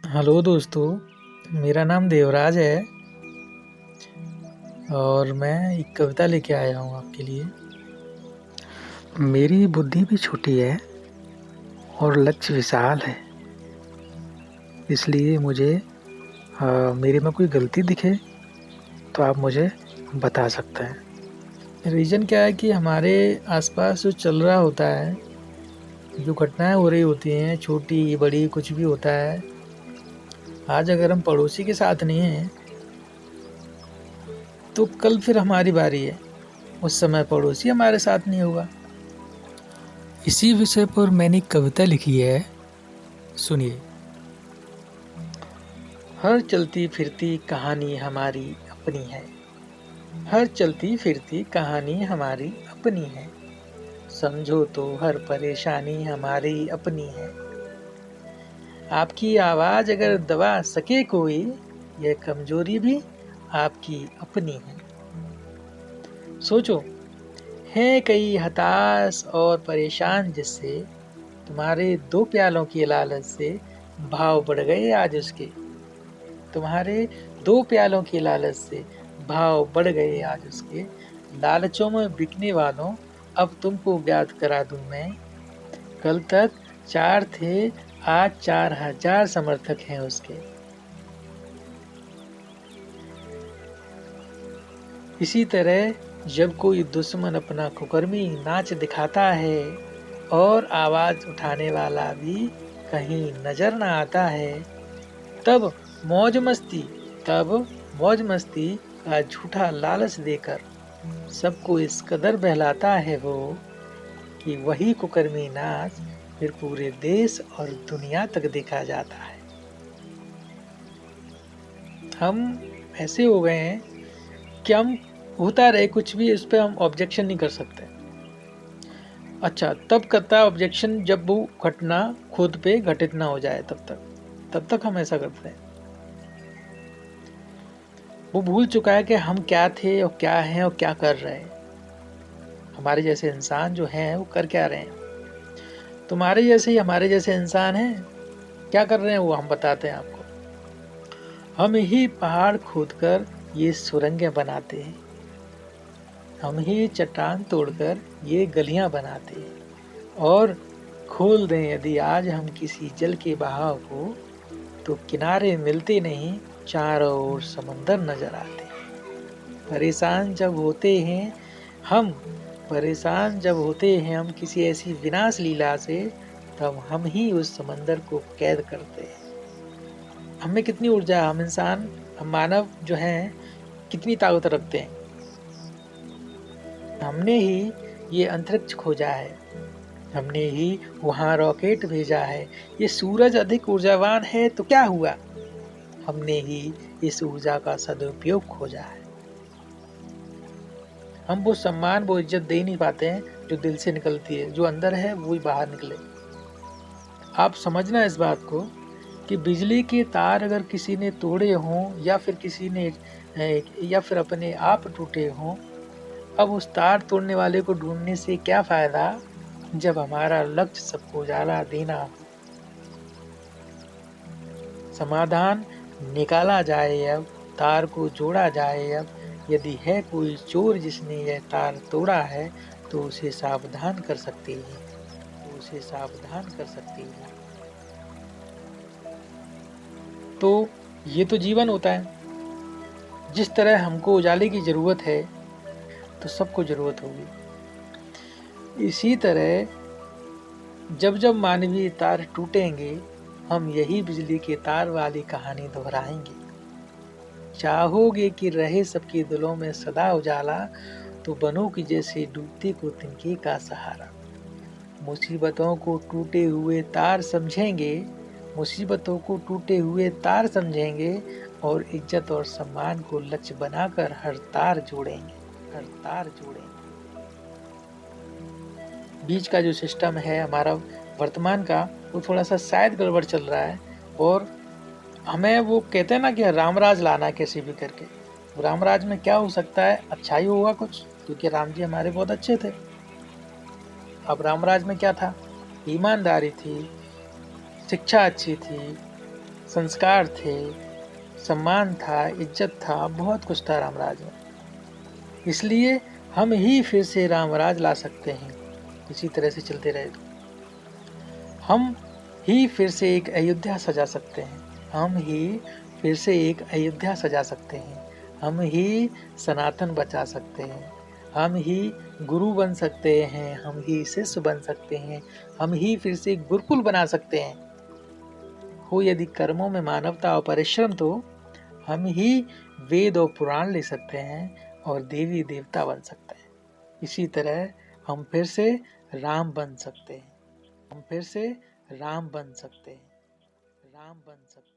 Hello दोस्तों, मेरा नाम देवराज है और मैं एक कविता लेके आया हूँ आपके लिए। मेरी बुद्धि भी छोटी है और लक्ष्य विशाल है, इसलिए मुझे मेरे में कोई गलती दिखे तो आप मुझे बता सकते हैं। रीज़न क्या है कि हमारे आसपास जो चल रहा होता है, जो घटनाएं हो रही होती हैं, छोटी बड़ी कुछ भी होता है, आज अगर हम पड़ोसी के साथ नहीं हैं तो कल फिर हमारी बारी है, उस समय पड़ोसी हमारे साथ नहीं होगा। इसी विषय पर मैंने एक कविता लिखी है, सुनिए। हर चलती फिरती कहानी हमारी अपनी है, हर चलती फिरती कहानी हमारी अपनी है, समझो तो हर परेशानी हमारी अपनी है। आपकी आवाज अगर दबा सके कोई, यह कमजोरी भी आपकी अपनी है। सोचो, हैं कई हताश और परेशान जिससे तुम्हारे 2 प्यालों की लालच से भाव बढ़ गए आज उसके। तुम्हारे 2 प्यालों की लालच से भाव बढ़ गए आज उसके। लालचों में बिकने वालों, अब तुमको ज्ञात करा दूं मैं। कल तक 4 थे, आज 4000 समर्थक हैं उसके। इसी तरह जब कोई दुश्मन अपना कुकर्मी नाच दिखाता है और आवाज उठाने वाला भी कहीं नजर न आता है, तब मौज मस्ती तब मौज मस्ती का झूठा लालच देकर सबको इस कदर बहलाता है वो, कि वही कुकर्मी नाच फिर पूरे देश और दुनिया तक देखा जाता है। हम ऐसे हो गए हैं कि हम होता रहे कुछ भी, इस पे हम ऑब्जेक्शन नहीं कर सकते। अच्छा, तब करता है ऑब्जेक्शन जब वो घटना खुद पे घटित ना हो जाए, तब तक हम ऐसा करते हैं। वो भूल चुका है कि हम क्या थे और क्या हैं और क्या कर रहे हैं। हमारे जैसे इंसान जो हैं वो कर क्या रहे हैं। तुम्हारे जैसे ही हमारे जैसे इंसान हैं, क्या कर रहे हैं वो हम बताते हैं आपको। हम ही पहाड़ खोदकर ये सुरंगें बनाते हैं, हम ही चट्टान तोड़कर ये गलियां बनाते हैं। और खोल दें यदि आज हम किसी जल के बहाव को, तो किनारे मिलते नहीं, चारों ओर समंदर नजर आते हैं। हम परेशान जब होते हैं हम किसी ऐसी विनाश लीला से, तब हम ही उस समंदर को कैद करते हैं। हमें कितनी ऊर्जा, हम इंसान, हम मानव जो हैं कितनी ताकत रखते हैं। हमने ही ये अंतरिक्ष खोजा है, हमने ही वहां रॉकेट भेजा है। ये सूरज अधिक ऊर्जावान है तो क्या हुआ, हमने ही इस ऊर्जा का सदुपयोग खोजा है। हम वो सम्मान, वो इज्जत दे नहीं पाते हैं जो दिल से निकलती है, जो अंदर है वो ही बाहर निकले। आप समझना इस बात को कि बिजली के तार अगर किसी ने तोड़े हों या फिर किसी ने या फिर अपने आप टूटे हों, अब उस तार तोड़ने वाले को ढूंढने से क्या फायदा जब हमारा लक्ष्य सबको उजाला देना हो। समाधान निकाला जाए अब, तार को जोड़ा जाए अब। यदि है कोई चोर जिसने यह तार तोड़ा है, तो उसे सावधान कर सकते हैं, तो उसे सावधान कर सकते हैं। तो ये तो जीवन होता है। जिस तरह हमको उजाले की जरूरत है तो सबको जरूरत होगी। इसी तरह जब जब मानवीय तार टूटेंगे, हम यही बिजली के तार वाली कहानी दोहराएंगे। चाहोगे कि रहे सबके दिलों में सदा उजाला, तो बनो कि जैसे डूबते को तिनके का सहारा। मुसीबतों को टूटे हुए तार समझेंगे, मुसीबतों को टूटे हुए तार समझेंगे, और इज्जत और सम्मान को लक्ष्य बनाकर हर तार जोड़ेंगे, हर तार जोड़ेंगे। बीच का जो सिस्टम है हमारा वर्तमान का, वो थोड़ा सा शायद गड़बड़ चल रहा है। और हमें वो कहते हैं ना कि रामराज लाना कैसे भी करके। रामराज में क्या हो सकता है, अच्छा ही होगा कुछ, क्योंकि राम जी हमारे बहुत अच्छे थे। अब रामराज में क्या था, ईमानदारी थी, शिक्षा अच्छी थी, संस्कार थे, सम्मान था, इज्जत था, बहुत कुछ था रामराज में। इसलिए हम ही फिर से रामराज ला सकते हैं। इसी तरह से चलते रहे तो हम ही फिर से एक अयोध्या सजा सकते हैं। हम ही फिर से एक अयोध्या सजा सकते हैं। हम ही सनातन बचा सकते हैं। हम ही गुरु बन सकते हैं। हम ही शिष्य बन सकते हैं। हम ही फिर से एक गुरुकुल बना सकते हैं। हो यदि कर्मों में मानवता और परिश्रम तो हम ही वेद और पुराण ले सकते हैं और देवी देवता बन सकते हैं। इसी तरह हम फिर से राम बन सकते हैं। हम फिर से राम बन सकते हैं। राम बन सकते हैं।